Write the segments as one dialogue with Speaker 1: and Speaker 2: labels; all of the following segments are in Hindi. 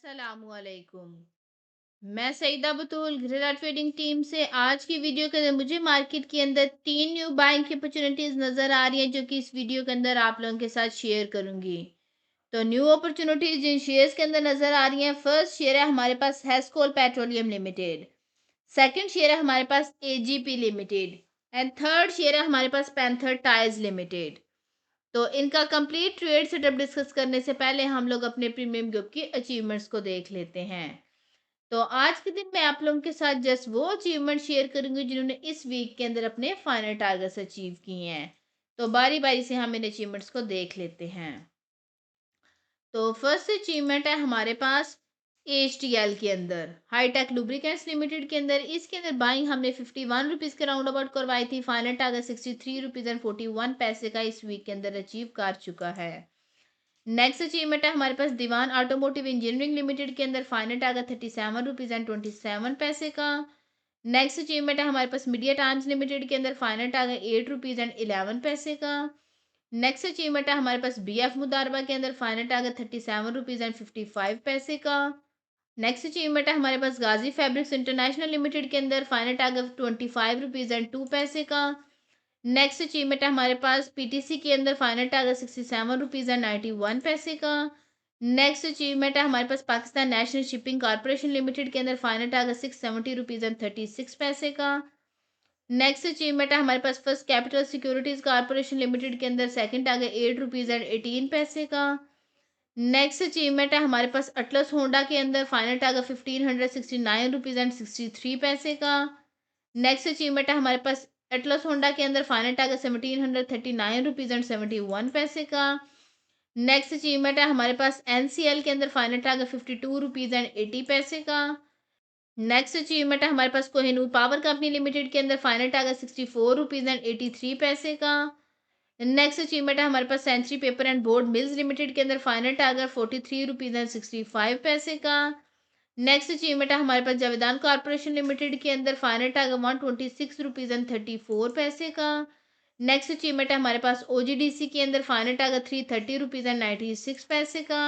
Speaker 1: अस्सलामुअलैकुम। मैं सईदा बतूल गृहरा ट्रेडिंग टीम से आज की वीडियो के अंदर मुझे मार्केट के अंदर 3 न्यू बाइंग की अपॉर्चुनिटीज नज़र आ रही हैं जो कि इस वीडियो के अंदर आप लोगों के साथ शेयर करूंगी। तो न्यू अपॉर्चुनिटीज जिन शेयर्स के अंदर नज़र आ रही हैं, फर्स्ट शेयर है हमारे पास Hascol petroleum limited, second share है हमारे पास AGP limited and third share है हमारे पास पैंथर टायर्स लिमिटेड। तो इनका कंप्लीट ट्रेड सेटअप डिस्कस करने से पहले हम लोग अपने प्रीमियम ग्रुप की अचीवमेंट्स को देख लेते हैं। तो आज के दिन मैं आप लोगों के साथ जस्ट वो अचीवमेंट शेयर करूंगी जिन्होंने इस वीक के अंदर अपने फाइनल टारगेट्स अचीव किए हैं। तो बारी बारी से हम इन अचीवमेंट्स को देख लेते हैं। तो फर्स्ट अचीवमेंट है हमारे पास एचटीएल के अंदर, हाईटेक लुब्रिकेंट्स लिमिटेड के अंदर। इसके अंदर बाइंग हमने 51 रुपीज़ के राउंड अबाउट करवाई थी। फाइनल टारगेट 63 रुपीज़ एंड 41 पैसे का इस वीक के अंदर अचीव कर चुका है। नेक्स्ट अचीवमेंट है हमारे पास दीवान ऑटोमोटिव इंजीनियरिंग लिमिटेड के अंदर। फाइनल टारगेट 37 रुपीज़ एंड 27 पैसे का। नेक्स्ट अचीवमेंट है हमारे पास मीडिया टाइम्स लिमिटेड के अंदर। फाइनल टारगेट 8 रुपीज़ एंड 11 पैसे का। नेक्स्ट अचीवमेंट है हमारे पास बीएफ मुदारबा के अंदर। फाइनल टारगेट 37 रुपीज़ एंड 55 पैसे का। नेक्स्ट अचीवमेंट है हमारे पास गाजी फैब्रिक्स इंटरनेशनल लिमिटेड के अंदर। फाइनल टारगेट 25 रुपीज़ एंड 2 पैसे का। नेक्स्ट अचीवमेंट है हमारे पास पीटीसी के अंदर। फाइनल टारगेट 67 रुपीज़ एंड 91 पैसे का। नेक्स्ट अचीवमेंट है हमारे पास Pakistan national shipping corporation limited के अंदर। फाइनल टारगेट 670 रुपीज़ एंड 36 पैसे का। नेक्स्ट अचीवमेंट है हमारे पास first capital securities corporation limited के अंदर। सेकंड टारगेट 8 रुपीज़ एंड 18 पैसे का। नेक्स्ट अचीवमेंट है हमारे पास अटलस होंडा के अंदर। फाइनल टारगेट 1569 रुपीज़ एंड 63 पैसे का। नेक्स्ट अचीवमेंट है हमारे पास एटलस होंडा के अंदर। फाइनल टारगेट 1739 रुपीज़ एंड 71 पैसे का। नेक्स्ट अचीवमेंट है हमारे पास एनसीएल के अंदर। फाइनल टारगेट 52 रुपीज़ एंड 80 पैसे का। नेक्स्ट अचीवमेंट है हमारे पास कोहिनूर पावर कंपनी लिमिटेड के अंदर। फाइनल टारगेट 64 रुपीज़ एंड 83 पैसे का। नेक्स्ट अचीवमेंट है हमारे पास century paper and board mills limited के अंदर। फाइनल टारगेट 43 रुपीज़ एंड 65 पैसे का। नेक्स्ट अचीवमेंट है हमारे पास जावेदान कॉर्पोरेशन लिमिटेड के अंदर। फाइनल टारगेट 126 रुपीज़ एंड 34 पैसे का। नेक्स्ट अचीवमेंट है हमारे पास ओजीडीसी के अंदर। फाइनल टारगेट 330 रुपीज़ एंड 96 पैसे का।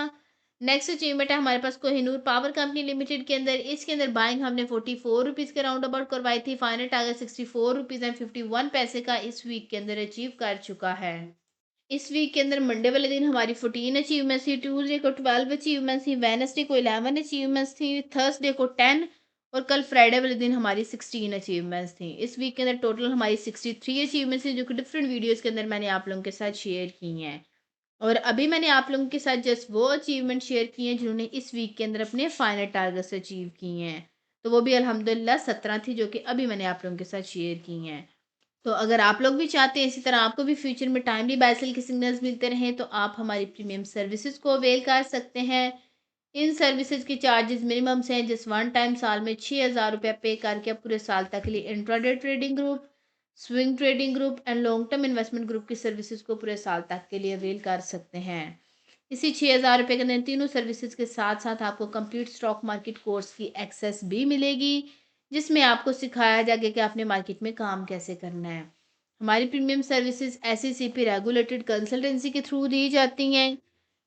Speaker 1: नेक्स्ट अचीवमेंट है हमारे पास कोहिनूर पावर कंपनी लिमिटेड के अंदर। इसके अंदर बाइंग हमने 44 रुपीज़ के राउंड अबाउट करवाई थी। फाइनल टारगेट 64 रुपीज़ एंड 51 पैसे का इस वीक के अंदर अचीव कर चुका है। इस वीक के अंदर मंडे वाले दिन हमारी 14 अचीवमेंट्स थी, ट्यूसडे को 12 अचीवमेंट्स थी, वेडनेसडे को 11 अचीवमेंट्स थी, थर्सडे को 10 और कल फ्राइडे वाले दिन हमारी 16 अचीवमेंट्स थी। इस वीक के अंदर टोटल हमारी 63 अचीवमेंट्स थी जो कि डिफरेंट वीडियोस के अंदर मैंने आप लोगों के साथ शेयर की हैं। और अभी मैंने आप लोगों के साथ जस्ट वो अचीवमेंट शेयर किए हैं जिन्होंने इस वीक के अंदर अपने फाइनल टारगेट्स अचीव किए हैं। तो वो भी अल्हम्दुलिल्लाह 17 थी जो कि अभी मैंने आप लोगों के साथ शेयर की हैं। तो अगर आप लोग भी चाहते हैं इसी तरह आपको भी फ्यूचर में टाइमली बाय सेल के सिग्नल्स मिलते रहें तो आप हमारी प्रीमियम सर्विसेज को अवेल कर सकते हैं। इन सर्विसेज के चार्जेस मिनिमम से हैं। जिस वन टाइम साल में 6,000 रुपये पे करके आप पूरे साल तक के लिए intraday trading group, swing trading group and long term investment group की सर्विसेज को पूरे साल तक के लिए अवेल कर सकते हैं। इसी 6,000 रुपये के अंदर तीनों सर्विसेज के साथ साथ आपको कंप्लीट स्टॉक मार्केट कोर्स की एक्सेस भी मिलेगी जिसमें आपको सिखाया जाएगा कि आपने मार्केट में काम कैसे करना है। हमारी premium services SECP regulated consultancy के थ्रू दी जाती हैं।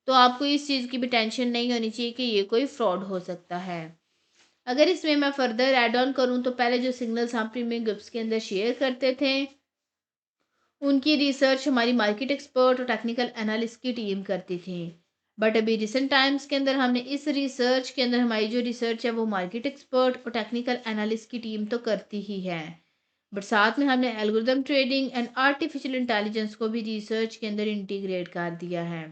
Speaker 1: तो आपको इस चीज़ की भी टेंशन नहीं होनी चाहिए कि ये कोई फ्रॉड हो सकता है। अगर इसमें मैं फर्दर ऐड ऑन करूँ तो पहले जो सिग्नल्स हम प्रीमियम ग्रुप्स के अंदर शेयर करते थे उनकी रिसर्च हमारी मार्केट एक्सपर्ट और टेक्निकल एनालिस्ट की टीम करती थी। बट अभी रिसेंट टाइम्स के अंदर हमने इस रिसर्च के अंदर हमारी जो रिसर्च है वो मार्केट एक्सपर्ट और टेक्निकल एनालिस्ट की टीम तो करती ही है, बट साथ में हमने algorithm trading and artificial intelligence को भी रिसर्च के अंदर इंटीग्रेट कर दिया है।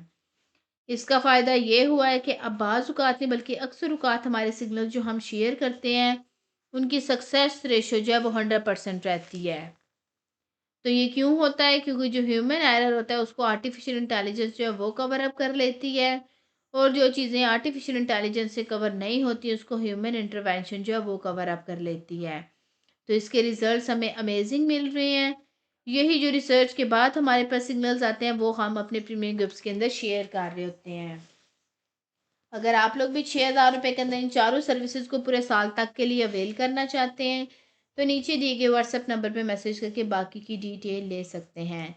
Speaker 1: इसका फ़ायदा ये हुआ है कि अब बाज़ औक़ात नहीं बल्कि अक्सर औक़ात हमारे सिग्नल जो हम शेयर करते हैं उनकी सक्सेस रेशो जो है वो 100% रहती है। तो ये क्यों होता है? क्योंकि जो ह्यूमन एरर होता है उसको आर्टिफिशियल इंटेलिजेंस जो है वो कवर अप कर लेती है और जो चीज़ें आर्टिफिशियल इंटेलिजेंस से कवर नहीं होती उसको ह्यूमन इंटरवेंशन जो है वो कवर अप कर लेती है। तो इसके रिजल्ट्स हमें अमेजिंग मिल रहे हैं। यही जो रिसर्च के बाद हमारे पास सिग्नल्स आते हैं वो हम अपने प्रीमियम ग्रुप्स के अंदर शेयर कर रहे होते हैं। अगर आप लोग भी 6,000 रुपये के अंदर इन चारों सर्विसेज को पूरे साल तक के लिए अवेल करना चाहते हैं तो नीचे दिए गए व्हाट्सएप नंबर पर मैसेज करके बाकी की डिटेल ले सकते हैं।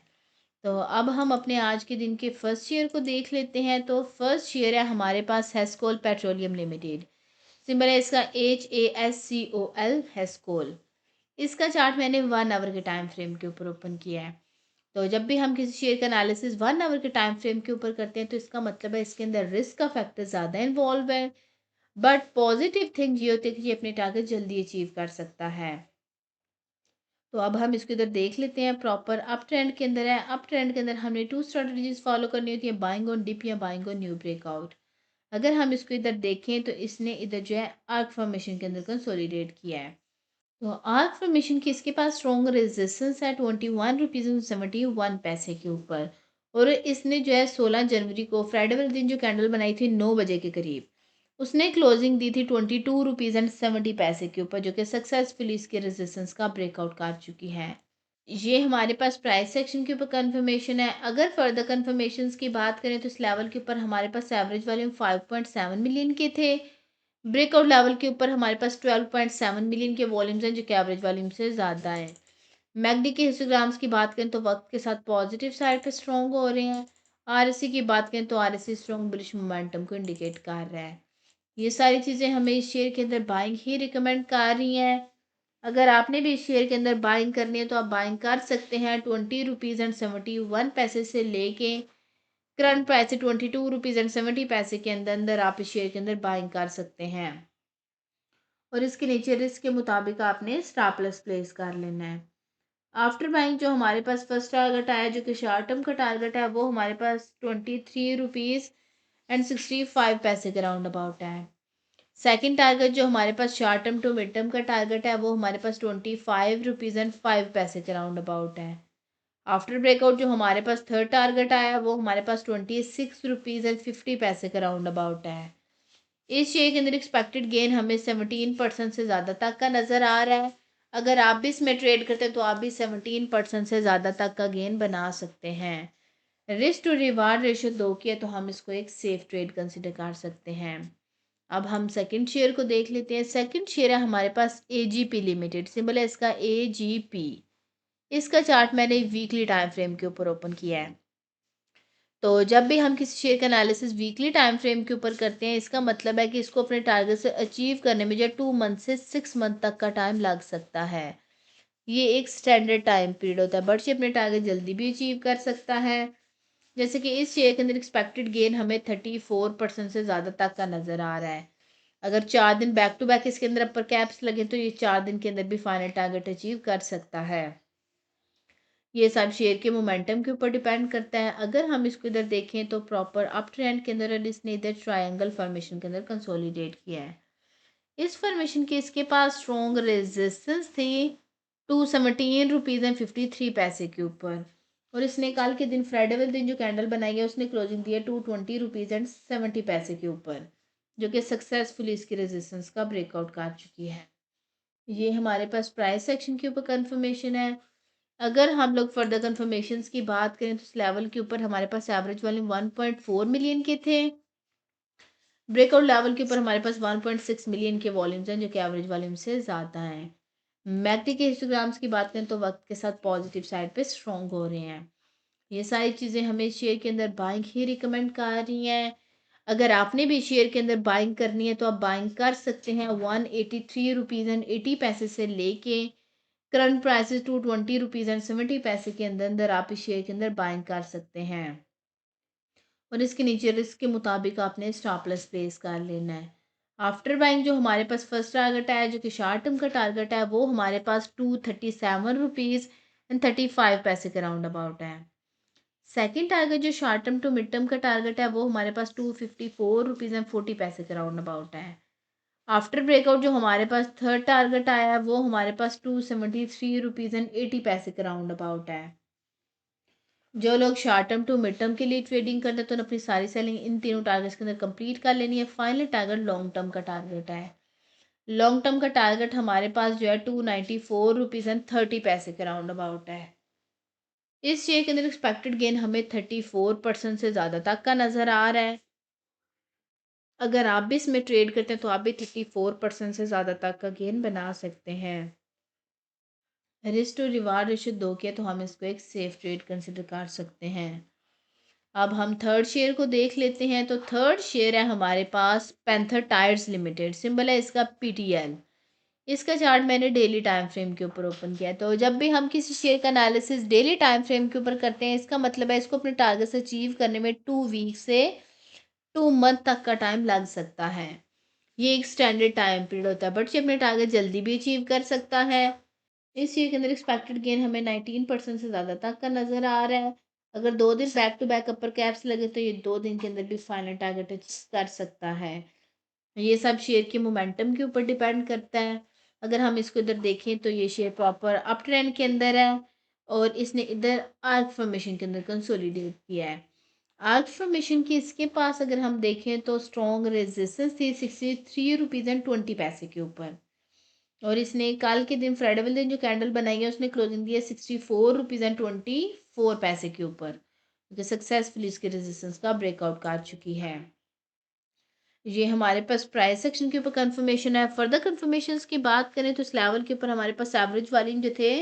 Speaker 1: तो अब हम अपने आज के दिन के फर्स्ट शेयर को देख लेते हैं। तो फर्स्ट शेयर है हमारे पास हेस्कोल पेट्रोलियम लिमिटेड। सिंबल है इसका HASCOL, हेस्कोल। इसका चार्ट मैंने 1 आवर के टाइम फ्रेम के ऊपर ओपन किया है। तो जब भी हम किसी शेयर का एनालिसिस 1 आवर के टाइम फ्रेम के ऊपर करते हैं तो इसका मतलब है इसके अंदर रिस्क का फैक्टर ज़्यादा इन्वॉल्व है। बट पॉजिटिव थिंग ये होती है कि ये अपने टारगेट जल्दी अचीव कर सकता है। तो अब हम इसको इधर देख लेते हैं। प्रॉपर अप ट्रेंड के अंदर है। अप ट्रेंड के अंदर हमने 2 स्ट्रेटजीज फॉलो करनी होती है, बाइंग ऑन डिप या बाइंग ऑन न्यू ब्रेकआउट। अगर हम इसको इधर देखें तो इसने इधर जो है आर्क फॉर्मेशन के अंदर कंसोलिडेट किया है। तो आर्क फॉर्मेशन की इसके पास स्ट्रॉन्ग रेजिस्टेंस है 21 रुपीज़ 71 पैसे के ऊपर। और इसने जो है 16 जनवरी को फ्राइडे वाले दिन जो कैंडल बनाई थी 9 बजे के करीब, उसने क्लोजिंग दी थी 22 रुपीज़ 70 पैसे के ऊपर, जो कि सक्सेसफुली इसके रेजिस्टेंस का ब्रेकआउट कर चुकी है। ये हमारे पास प्राइस सेक्शन के ऊपर कंफर्मेशन है। अगर फर्दर कंफर्मेशंस की बात करें तो इस लेवल के ऊपर हमारे पास एवरेज वॉल्यूम 5.7 मिलियन के थे। ब्रेकआउट लेवल के ऊपर हमारे पास 12.7 मिलियन के वॉल्यूम्स हैं, जो कि एवरेज वॉल्यूम से ज़्यादा है। मैकडी के हिस्टोग्राम्स की बात करें तो वक्त के साथ पॉजिटिव साइड पे स्ट्रॉन्ग हो रहे हैं। आरएससी की बात करें तो आरएससी स्ट्रॉन्ग बुलिश मोमेंटम को इंडिकेट कर रहा है। ये सारी चीज़ें हमें इस शेयर के अंदर बाइंग ही रिकमेंड कर रही हैं। अगर आपने भी इस शेयर के अंदर बाइंग करनी है तो आप बाइंग कर सकते हैं 20 रुपीज़ 71 पैसे से लेके करंट प्राइस से 22 रुपीज़ 70 पैसे के अंदर अंदर आप इस शेयर के अंदर बाइंग कर सकते हैं। और इसके नीचे रिस्क के मुताबिक आपने स्टॉप लॉस प्लेस कर लेना है। आफ्टर बाइंग जो हमारे पास फर्स्ट टारगेट आया, जो कि शॉर्ट टर्म का टारगेट है, वो हमारे पास 23 रुपीज़ 65 पैसे के राउंड अबाउट है। सेकंड टारगेट जो हमारे पास short term to mid term का टारगेट है, वो हमारे पास 25 रुपीज़ 5 पैसे के राउंड अबाउट है। आफ्टर ब्रेकआउट जो हमारे पास थर्ड टारगेट आया, वो हमारे पास 26 रुपीज़ 50 पैसे का राउंड अबाउट है। इस शेयर के अंदर एक्सपेक्टेड गेन हमें 17% से ज़्यादा तक का नज़र आ रहा है। अगर आप भी इसमें ट्रेड करते हैं तो आप भी 17% से ज़्यादा तक का गेन बना सकते हैं। रिस्क टू रिवार्ड रेशियो 2 की है तो हम इसको एक सेफ ट्रेड कंसिडर कर सकते हैं। अब हम सेकंड शेयर को देख लेते हैं। सेकंड शेयर है हमारे पास एजीपी लिमिटेड। सिंबल है इसका एजीपी। इसका चार्ट मैंने वीकली टाइम फ्रेम के ऊपर ओपन किया है। तो जब भी हम किसी शेयर का एनालिसिस वीकली टाइम फ्रेम के ऊपर करते हैं, इसका मतलब है कि इसको अपने टारगेट से अचीव करने में जो 2 मंथ से 6 मंथ तक का टाइम लग सकता है। ये एक स्टैंडर्ड टाइम पीरियड होता है, बट ये अपने टारगेट जल्दी भी अचीव कर सकता है। जैसे कि इस शेयर के अंदर एक्सपेक्टेड गेन हमें 34% से ज़्यादा तक का नज़र आ रहा है। अगर 4 दिन बैक टू बैक इसके अंदर अपर कैप्स लगे तो ये 4 दिन के अंदर भी फाइनल टारगेट अचीव कर सकता है। ये सब शेयर के मोमेंटम के ऊपर डिपेंड करता है। अगर हम इसको इधर देखें तो प्रॉपर अप ट्रेंड के अंदर इसने इधर ट्रायंगल फॉर्मेशन के अंदर कंसोलिडेट किया है। इस फॉर्मेशन के इसके पास स्ट्रॉन्ग रेजिस्टेंस थी 217 रुपीज़ 53 पैसे के ऊपर। और इसने कल के दिन फ्राइडे वाले दिन जो कैंडल बनाई है उसने क्लोजिंग दी है 220 रुपीज़ 70 पैसे के ऊपर, जो कि सक्सेसफुली इसकी रेजिस्टेंस का ब्रेकआउट कर चुकी है। ये हमारे पास प्राइस सेक्शन के ऊपर कंफर्मेशन है। अगर हम लोग फर्दर कंफर्मेशंस की बात करें तो इस लेवल के ऊपर हमारे पास एवरेज वॉल्यूम 1.4 मिलियन के थे। ब्रेकआउट लेवल के ऊपर हमारे पास 1.6 मिलियन के वॉल्यूम्स हैं, जो कि एवरेज वॉल्यूम से ज़्यादा हैं। मैकडी के हिस्टोग्राम्स की बात करें तो वक्त के साथ पॉजिटिव साइड पे स्ट्रॉन्ग हो रहे हैं। ये सारी चीज़ें हमें शेयर के अंदर बाइंग ही रिकमेंड कर रही हैं। अगर आपने भी शेयर के अंदर बाइंग करनी है तो आप बाइंग कर सकते हैं 183 रुपीज़ 80 पैसे से लेके करंट प्राइसेस 220 रुपीज़ 70 पैसे के अंदर अंदर आप इस शेयर के अंदर बाइंग कर सकते हैं। और इसके नीचे रिस्क के मुताबिक आपने स्टॉप लॉस प्लेस कर लेना है। आफ्टर बाइंग जो हमारे पास फर्स्ट टारगेट है, जो कि शॉर्ट टर्म का टारगेट है, वो हमारे पास 237 रुपीज़ 35 पैसे के राउंड अबाउट है। सेकंड टारगेट जो short term to mid term का टारगेट है, वो हमारे पास 254 रुपीज़ 40 पैसे के राउंड अबाउट है। आफ्टर ब्रेकआउट जो हमारे पास थर्ड टारगेट आया है, वो हमारे पास 273 रुपीज़ 80 पैसे के राउंड अबाउट है। जो लोग short term to mid term के लिए ट्रेडिंग करते हैं तो अपनी सारी सेलिंग इन तीनों टारगेट्स के अंदर कंप्लीट कर लेनी है। फाइनल टारगेट लॉन्ग टर्म का टारगेट है। लॉन्ग टर्म का टारगेट हमारे पास जो है 294 रुपीज़ 30 पैसे के राउंड अबाउट है। इस शेयर के अंदर एक्सपेक्टेड गेन हमें 34% से ज़्यादा तक का नज़र आ रहा है। अगर आप भी इसमें ट्रेड करते हैं तो आप भी 34% से ज़्यादा तक का गेन बना सकते हैं। रिस्क टू रिवार्ड रेशो 2 किया तो हम इसको एक सेफ ट्रेड कंसिडर कर सकते हैं। अब हम थर्ड शेयर को देख लेते हैं। तो थर्ड शेयर है हमारे पास पैंथर टायर्स लिमिटेड, सिंबल है इसका PTL। इसका चार्ट मैंने डेली टाइम फ्रेम के ऊपर ओपन किया है। तो जब भी हम किसी शेयर का एनालिसिस डेली टाइम फ्रेम के ऊपर करते हैं, इसका मतलब है इसको अपने टारगेट्स अचीव करने में 2 वीक से 2 मंथ तक का टाइम लग सकता है। ये एक स्टैंडर्ड टाइम पीरियड होता है, बट ये अपने टारगेट जल्दी भी अचीव कर सकता है। इस ईयर के अंदर एक्सपेक्टेड गेन हमें 19% से ज़्यादा तक का नज़र आ रहा है। अगर 2 दिन back to back upper caps लगे तो ये 2 दिन के अंदर भी फाइनल टारगेट अचीव कर सकता है। ये सब शेयर के मोमेंटम के ऊपर डिपेंड करता है। अगर हम इसको इधर देखें तो ये शेयर प्रॉपर अप ट्रेंड के अंदर है और इसने इधर आर्क फॉर्मेशन के अंदर कंसोलिडेट किया है। आर्क फॉर्मेशन की इसके पास अगर हम देखें तो स्ट्रॉन्ग रेजिस्टेंस थी 63 रुपीज़ एंड 20 पैसे के ऊपर, और इसने कल के दिन फ्राइडे वाले दिन जो कैंडल बनाई है उसने क्लोजिंग दी है 64 रुपीज़ एंड 24 पैसे के ऊपर, जो सक्सेसफुली इसके रेजिस्टेंस का ब्रेकआउट कर चुकी है। ये हमारे पास प्राइस सेक्शन के ऊपर कंफर्मेशन है। फर्दर कंफर्मेशंस की बात करें तो इस लेवल के ऊपर हमारे पास एवरेज वॉल्यूम जो थे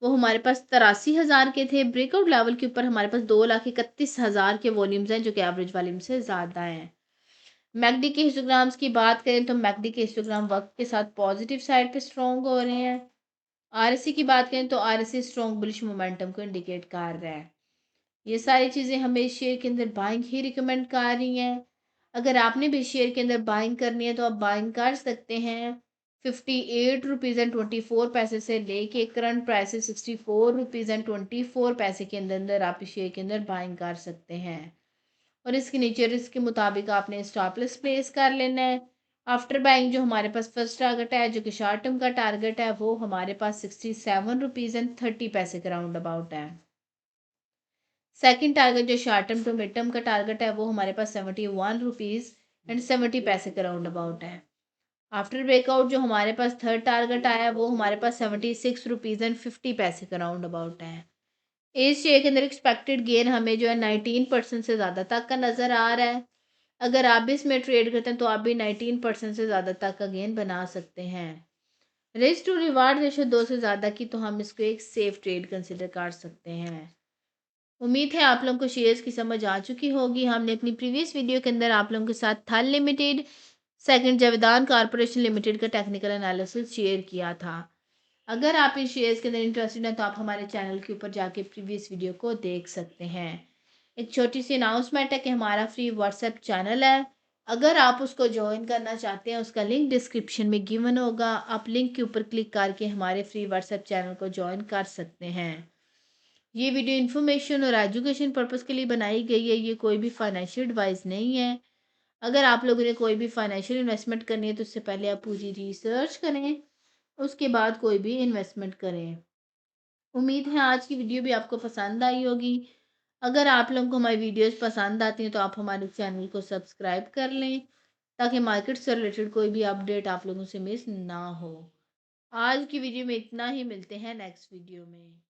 Speaker 1: वो हमारे पास 83,000 के थे। ब्रेकआउट लेवल के ऊपर हमारे पास 2,31,000 के वॉल्यूम्स हैं, जो कि एवरेज वॉल्यूम से ज़्यादा हैं। मैकडी के हिस्टोग्राम्स की बात करें तो मैकडी के हिस्टोग्राम वक्त के साथ पॉजिटिव साइड पे स्ट्रॉन्ग हो रहे हैं। आरएससी की बात करें तो आरएससी स्ट्रॉन्ग बुलिश मोमेंटम को इंडिकेट कर रहा है। ये सारी चीज़ें हमें इस शेयर के अंदर बाइंग ही रिकमेंड कर रही हैं। अगर आपने भी शेयर के अंदर बाइंग करनी है तो आप बाइंग कर सकते हैं। 58 रुपीज़ एंड 24 पैसे से लेके करंट प्राइस 64 रुपीज़ एंड 24 पैसे के अंदर अंदर आप इस शेयर के अंदर बाइंग कर सकते हैं। और इसके नीचे रिस्क के मुताबिक आपने स्टॉप लॉस प्लेस कर लेना है। आफ्टर बाइंग जो हमारे पास फर्स्ट टारगेट है, जो कि शॉर्ट टर्म का टारगेट है, वो हमारे पास 67 रुपीज़ एंड 30 पैसे के राउंड अबाउट है। सेकंड टारगेट जो short term to mid term का टारगेट है वो हमारे पास 71 रुपीज़ एंड 70 पैसे का राउंड अबाउट है। आफ्टर ब्रेकआउट जो हमारे पास थर्ड टारगेट आया है वो हमारे पास 76 रुपीज़ एंड 50 पैसे का राउंड अबाउट है। इस शेयर के अंदर एक्सपेक्टेड गेन हमें जो है 19% से ज़्यादा तक का नज़र आ रहा है। अगर आप भी इसमें ट्रेड करते हैं तो आप भी 19% से ज़्यादा तक का गेन बना सकते हैं। रिस्क टू रिवार्ड रेशो 2 से ज़्यादा की तो हम इसको एक सेफ ट्रेड कंसिडर कर सकते हैं। उम्मीद है आप लोगों को शेयर्स की समझ आ चुकी होगी। हमने अपनी प्रीवियस वीडियो के अंदर आप लोगों के साथ थल लिमिटेड, सेकंड जावेदान कॉरपोरेशन लिमिटेड का टेक्निकल एनालिसिस शेयर किया था। अगर आप इन शेयर्स के अंदर इंटरेस्टेड हैं तो आप हमारे चैनल के ऊपर जाके प्रीवियस वीडियो को देख सकते हैं। एक छोटी सी अनाउंसमेंट है कि हमारा फ्री व्हाट्सएप चैनल है। अगर आप उसको ज्वाइन करना चाहते हैं उसका लिंक डिस्क्रिप्शन में गिवन होगा। आप लिंक के ऊपर क्लिक करके हमारे फ्री व्हाट्सएप चैनल को ज्वाइन कर सकते हैं। ये वीडियो इन्फॉर्मेशन और एजुकेशन पर्पज़ के लिए बनाई गई है। ये कोई भी फाइनेंशियल एडवाइस नहीं है। अगर आप लोगों ने कोई भी फाइनेंशियल इन्वेस्टमेंट करनी है तो उससे पहले आप पूरी रिसर्च करें, उसके बाद कोई भी इन्वेस्टमेंट करें। उम्मीद है आज की वीडियो भी आपको पसंद आई होगी। अगर आप लोगों को हमारी वीडियोस पसंद आती हैं तो आप हमारे चैनल को सब्सक्राइब कर लें, ताकि मार्केट से रिलेटेड कोई भी अपडेट आप लोगों से मिस ना हो। आज की वीडियो में इतना ही, मिलते हैं नेक्स्ट वीडियो में।